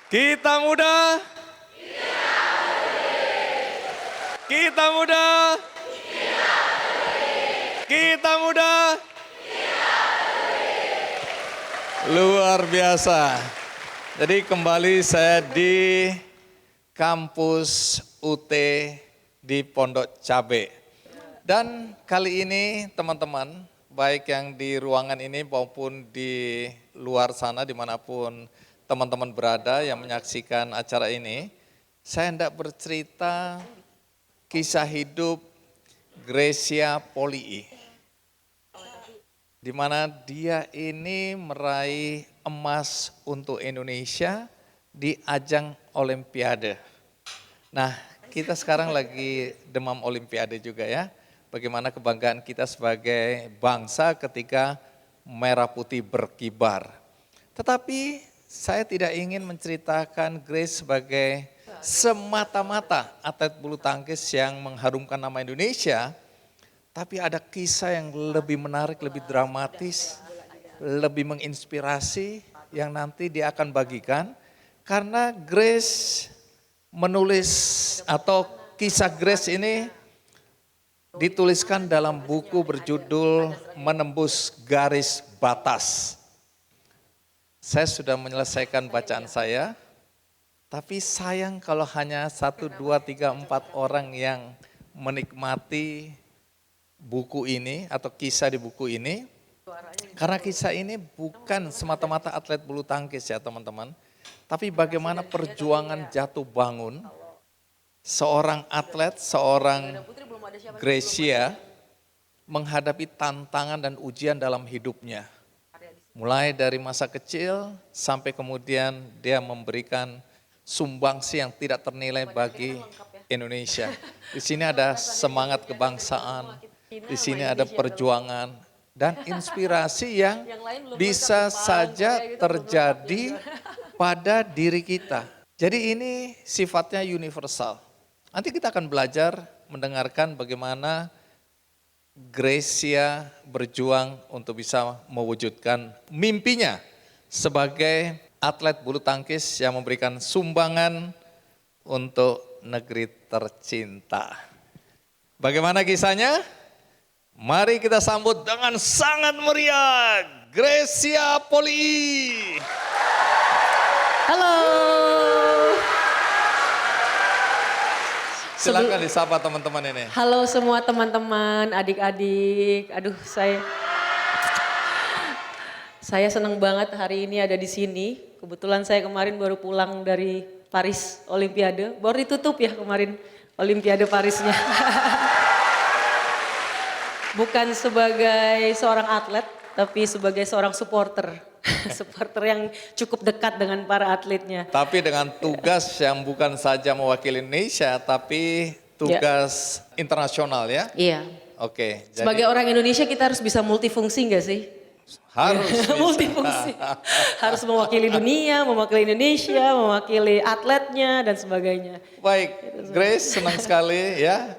Kita muda. Kita muda. Kita muda. Luar biasa. Jadi kembali saya di kampus UT di Pondok Cabe. Dan kali ini teman-teman, baik yang di ruangan ini maupun di luar sana dimanapun teman-teman berada yang menyaksikan acara ini, saya hendak bercerita kisah hidup Gracia Polii. Di mana dia ini meraih emas untuk Indonesia di ajang Olimpiade. Nah, kita sekarang lagi demam Olimpiade juga ya. Bagaimana kebanggaan kita sebagai bangsa ketika merah putih berkibar. Tetapi saya tidak ingin menceritakan Grace sebagai semata-mata atlet bulu tangkis yang mengharumkan nama Indonesia. Tapi ada kisah yang lebih menarik, lebih dramatis, lebih menginspirasi yang nanti dia akan bagikan. Karena Grace menulis atau kisah Grace ini dituliskan dalam buku berjudul Menembus Garis Batas. Saya sudah menyelesaikan bacaan saya, tapi sayang kalau hanya 1, 2, 3, 4 orang yang menikmati buku ini atau kisah di buku ini. Karena kisah ini bukan semata-mata atlet bulu tangkis ya teman-teman, tapi bagaimana perjuangan jatuh bangun seorang atlet, seorang Gracia menghadapi tantangan dan ujian dalam hidupnya. Mulai dari masa kecil sampai kemudian dia memberikan sumbangsi yang tidak ternilai bagi Indonesia. Di sini ada semangat kebangsaan, di sini ada perjuangan dan inspirasi yang bisa saja terjadi pada diri kita. Jadi ini sifatnya universal. Nanti kita akan belajar mendengarkan bagaimana Gracia berjuang untuk bisa mewujudkan mimpinya sebagai atlet bulu tangkis yang memberikan sumbangan untuk negeri tercinta. Bagaimana kisahnya? Mari kita sambut dengan sangat meriah Gracia Polii. Halo. Silakan disapa teman-teman ini. Halo semua teman-teman, adik-adik. Aduh, saya senang banget hari ini ada di sini. Kebetulan saya kemarin baru pulang dari Paris Olimpiade. Baru ditutup ya kemarin Olimpiade Parisnya. Bukan sebagai seorang atlet, tapi sebagai seorang supporter. Supporter yang cukup dekat dengan para atletnya. Tapi dengan tugas yang bukan saja mewakili Indonesia, tapi tugas internasional ya? Iya. Oke. Sebagai orang Indonesia kita harus bisa multifungsi gak sih? Harus bisa. Multifungsi. Harus mewakili dunia, mewakili Indonesia, mewakili atletnya dan sebagainya. Baik, Grace senang sekali ya.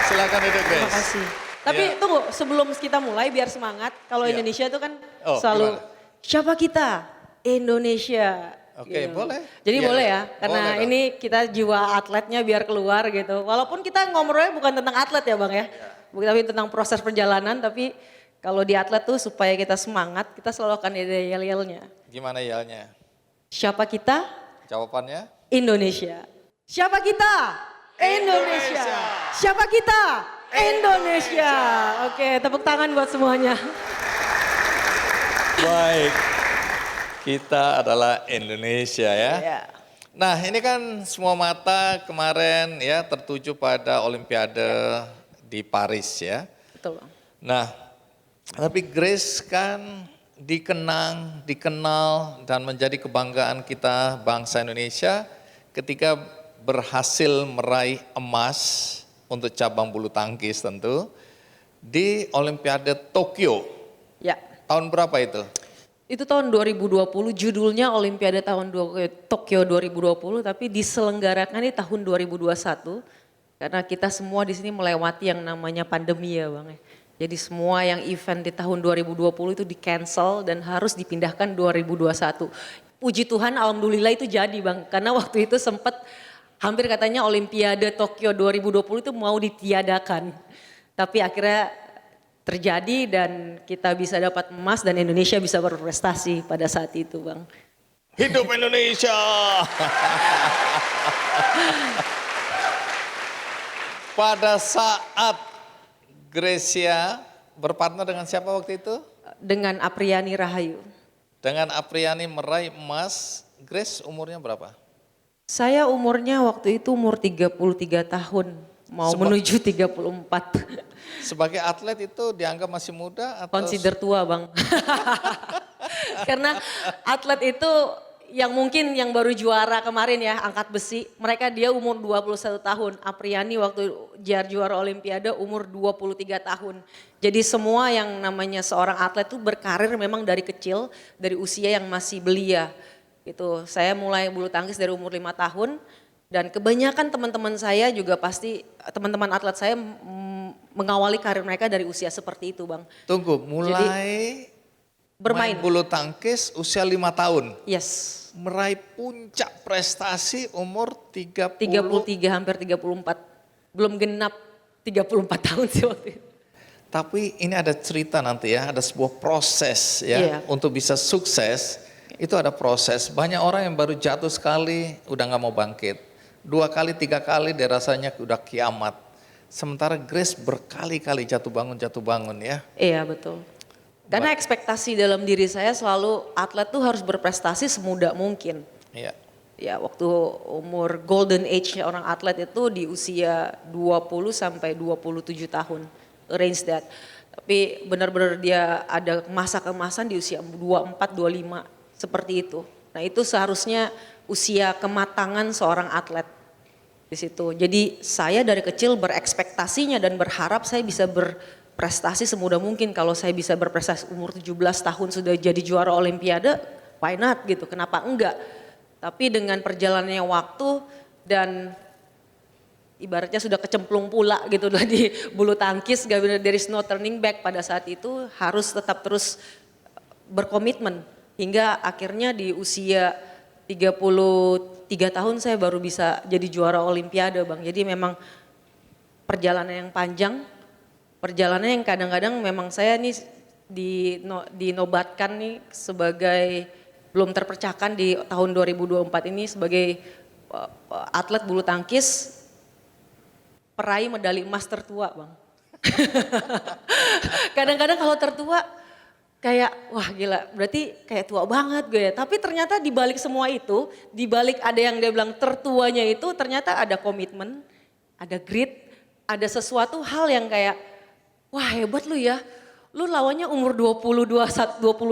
Silakan duduk Grace. Terima kasih. Tapi tunggu, sebelum kita mulai biar semangat. Kalau Indonesia itu kan selalu gimana? Siapa kita? Indonesia. Oke, gitu. boleh. Jadi Iya, boleh iya. ya, karena Boleh dong. ini kita jiwa atletnya biar keluar gitu. Walaupun kita ngomongnya bukan tentang atlet ya Bang ya. Bukan tapi tentang proses perjalanan, tapi kalau di atlet tuh supaya kita semangat, kita selalu akan ada yel-yelnya. Gimana yelnya? Siapa kita? Jawabannya? Indonesia. Siapa kita? Indonesia. Siapa kita? Indonesia. Oke, tepuk tangan buat semuanya. Baik, kita adalah Indonesia ya. Iya. Nah ini kan semua mata kemarin ya tertuju pada Olimpiade di Paris ya. Betul Bang. Nah tapi Grace kan dikenal dan menjadi kebanggaan kita bangsa Indonesia ketika berhasil meraih emas untuk cabang bulu tangkis tentu di Olimpiade Tokyo. Ya. Tahun berapa itu? Itu tahun 2020, judulnya Olimpiade Tokyo 2020, tapi diselenggarakan di tahun 2021 karena kita semua di sini melewati yang namanya pandemi ya Bang. Jadi semua yang event di tahun 2020 itu di cancel dan harus dipindahkan 2021. puji Tuhan alhamdulillah itu jadi Bang. Karena waktu itu sempat hampir katanya Olimpiade Tokyo 2020 itu mau ditiadakan. Tapi akhirnya terjadi dan kita bisa dapat emas dan Indonesia bisa berprestasi pada saat itu Bang. Hidup Indonesia. Pada saat Gracia berpartner dengan siapa waktu itu? Dengan Apriani Rahayu. Dengan Apriani meraih emas. Grace umurnya berapa? Saya umurnya waktu itu umur 33 tahun, mau menuju 34. Sebagai atlet itu dianggap masih muda atau? Consider tua Bang. Karena atlet itu yang mungkin yang baru juara kemarin ya, angkat besi, dia umur 21 tahun. Apriani waktu juara Olimpiade umur 23 tahun. Jadi semua yang namanya seorang atlet itu berkarir memang dari kecil, dari usia yang masih belia. Gitu. Saya mulai bulu tangkis dari umur 5 tahun dan kebanyakan teman-teman saya juga pasti, teman-teman atlet saya mengawali karir mereka dari usia seperti itu Bang. Tunggu, mulai bermain bulu tangkis usia 5 tahun. Yes. Meraih puncak prestasi umur 33 hampir 34. Belum genap 34 tahun sih waktu itu. Tapi ini ada cerita nanti ya, ada sebuah proses ya. Iya. Untuk bisa sukses itu ada proses. Banyak orang yang baru jatuh sekali udah gak mau bangkit. 2 kali, 3 kali dia rasanya udah kiamat. Sementara Grace berkali-kali jatuh bangun ya. Iya betul. Karena ekspektasi dalam diri saya selalu atlet tuh harus berprestasi semudah mungkin. Iya. Ya waktu umur golden age orang atlet itu di usia 20 sampai 27 tahun. Range that. Tapi benar-benar dia ada masa kemasan di usia 24, 25 seperti itu. Nah itu seharusnya usia kematangan seorang atlet di situ. Jadi saya dari kecil berekspektasinya dan berharap saya bisa berprestasi semudah mungkin. Kalau saya bisa berprestasi umur 17 tahun sudah jadi juara Olimpiade, why not gitu, kenapa enggak. Tapi dengan perjalanannya waktu dan ibaratnya sudah kecemplung pula gitu di bulu tangkis, there is no turning back pada saat itu, harus tetap terus berkomitmen. Hingga akhirnya di usia 33 tahun saya baru bisa jadi juara Olimpiade Bang. Jadi memang perjalanan yang panjang, perjalanan yang kadang-kadang memang saya nih dinobatkan nih sebagai belum terpecahkan di tahun 2024 ini sebagai atlet bulu tangkis peraih medali emas tertua Bang. Kadang-kadang kalau tertua kayak wah gila berarti kayak tua banget gue ya. Tapi ternyata di balik semua itu, di balik ada yang dia bilang tertuanya itu ternyata ada komitmen, ada grit, ada sesuatu hal yang kayak wah hebat lu ya. Lu lawannya umur 20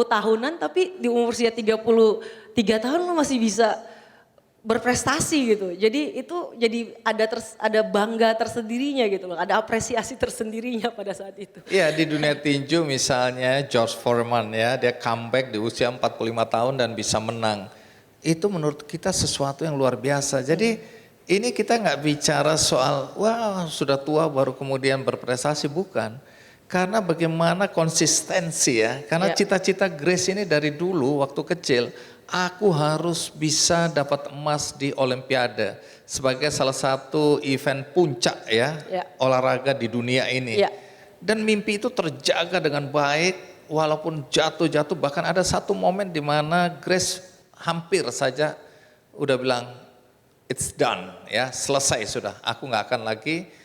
tahunan tapi di umur usia 33 tahun lu masih bisa berprestasi gitu. Jadi itu jadi ada bangga tersendirinya gitu loh. Ada apresiasi tersendirinya pada saat itu. Iya di dunia tinju misalnya George Foreman ya, dia comeback di usia 45 tahun dan bisa menang. Itu menurut kita sesuatu yang luar biasa. Jadi ini kita nggak bicara soal wah sudah tua baru kemudian berprestasi, bukan. Karena bagaimana konsistensi ya. Karena cita-cita Grace ini dari dulu waktu kecil, aku harus bisa dapat emas di Olimpiade sebagai salah satu event puncak ya, olahraga di dunia ini. Dan mimpi itu terjaga dengan baik walaupun jatuh-jatuh, bahkan ada satu momen di mana Grace hampir saja udah bilang it's done ya, selesai sudah, aku nggak akan lagi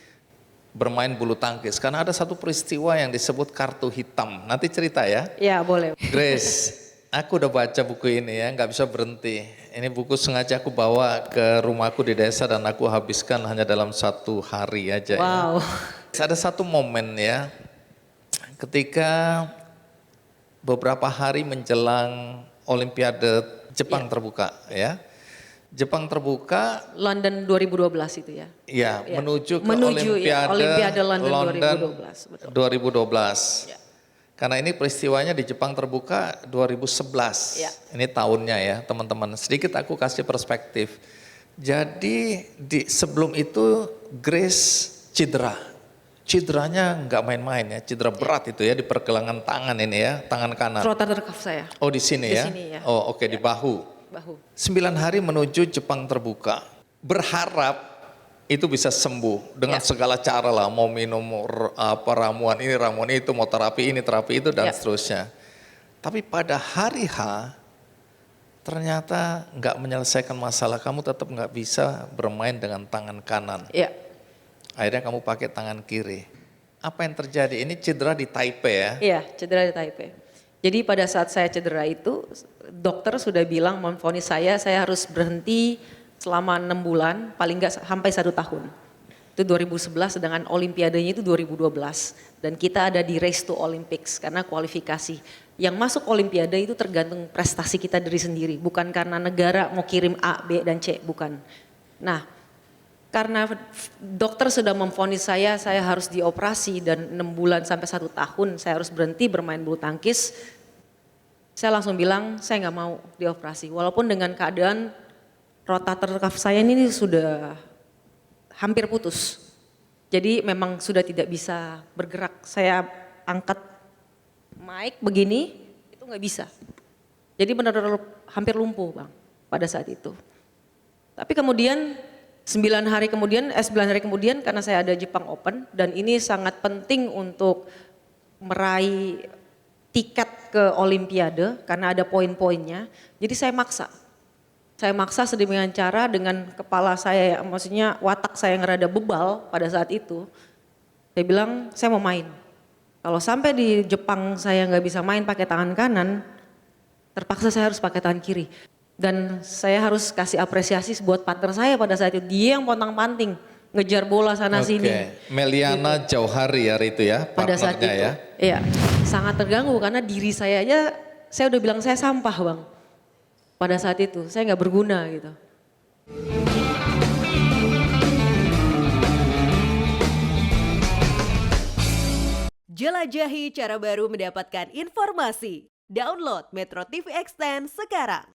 bermain bulu tangkis karena ada satu peristiwa yang disebut kartu hitam. Nanti cerita ya. Iya boleh. Grace, aku udah baca buku ini ya, nggak bisa berhenti. Ini buku sengaja aku bawa ke rumahku di desa dan aku habiskan hanya dalam 1 hari aja. Wow. Ya. Ada satu momen ya, ketika beberapa hari menjelang Olimpiade Jepang terbuka ya. Jepang terbuka London 2012 itu ya. Iya, menuju ke Olimpiade London 2012. Betul. 2012. Ya. Karena ini peristiwanya di Jepang terbuka 2011. Ya. Ini tahunnya ya, teman-teman. Sedikit aku kasih perspektif. Jadi sebelum itu Grace cedera. Cederanya nggak main-main ya, cedera berat itu ya di pergelangan tangan ini ya, tangan kanan. Rotator cuff saya. Oh di sini di ya? Sini, ya. Oh oke, di bahu. Bahu. 9 hari menuju Jepang terbuka. Berharap itu bisa sembuh dengan segala cara lah, mau minum ramuan itu, mau terapi ini, terapi itu, dan seterusnya. Tapi pada hari H, ternyata nggak menyelesaikan masalah, kamu tetap nggak bisa bermain dengan tangan kanan. Iya. Akhirnya kamu pakai tangan kiri. Apa yang terjadi? Ini cedera di Taipei ya? Iya, cedera di Taipei. Jadi pada saat saya cedera itu, dokter sudah bilang memvonis saya harus berhenti selama 6 bulan, paling nggak sampai 1 tahun. Itu 2011, sedangkan olimpiadanya itu 2012. Dan kita ada di Race to Olympics karena kualifikasi. Yang masuk olimpiade itu tergantung prestasi kita dari sendiri, bukan karena negara mau kirim A, B, dan C, bukan. Nah, karena dokter sudah memvonis saya harus dioperasi dan 6 bulan sampai 1 tahun saya harus berhenti bermain bulu tangkis. Saya langsung bilang saya nggak mau dioperasi, walaupun dengan keadaan rotator kaf saya ini sudah hampir putus. Jadi memang sudah tidak bisa bergerak. Saya angkat mic begini, itu nggak bisa. Jadi benar-benar hampir lumpuh Bang pada saat itu. Tapi kemudian 9 hari kemudian karena saya ada Jepang Open dan ini sangat penting untuk meraih tiket ke Olimpiade karena ada poin-poinnya. Jadi saya maksa sedemikian cara dengan kepala saya, maksudnya watak saya yang rada bebal pada saat itu. Saya bilang saya mau main. Kalau sampai di Jepang saya nggak bisa main pakai tangan kanan, terpaksa saya harus pakai tangan kiri. Dan saya harus kasih apresiasi buat partner saya pada saat itu. Dia yang pontang-panting, ngejar bola sana sini. Meliana gitu. Jauhari hari itu ya, pada saat itu, ya. Iya, sangat terganggu karena diri saya aja, saya udah bilang saya sampah Bang. Pada saat itu, saya nggak berguna gitu. Jelajahi cara baru mendapatkan informasi. Download Metro TV Extend sekarang.